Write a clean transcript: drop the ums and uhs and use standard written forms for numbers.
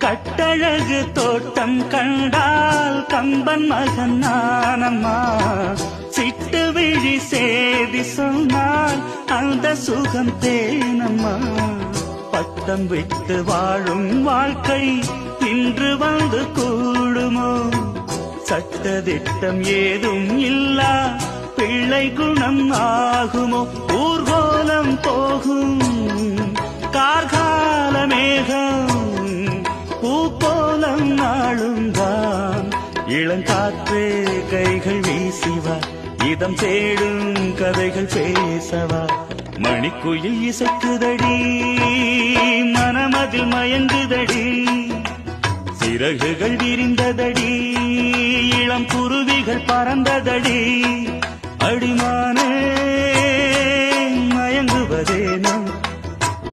கட்டழகு தோட்டம் கண்டால் கம்பன் மகன் நானம்மா. சிட்டு விழி சேதி சொன்னால் அந்த சுகம் தேனம்மா. பட்டம் விட்டு வாழும் வாழ்க்கை இன்று வந்து கூடுமோ? சட்டதிட்டம் ஏதும் இல்லா பிள்ளை குணம் ஆகுமோ? ஊர்கோலம் போகும் கார்கால மேகம் பூக்கோலம் நாளும் தான். இளங்காற்றே கைகள் வீசிவா, இதம் தேடும் கதைகள் பேசவா. மணிக்குயில் இசைக்குதடி, மனமதில் மயங்குதடி. சிறகுகள் விரிந்ததடி, இளம் குருவிகள் பறந்ததடி. அடிமான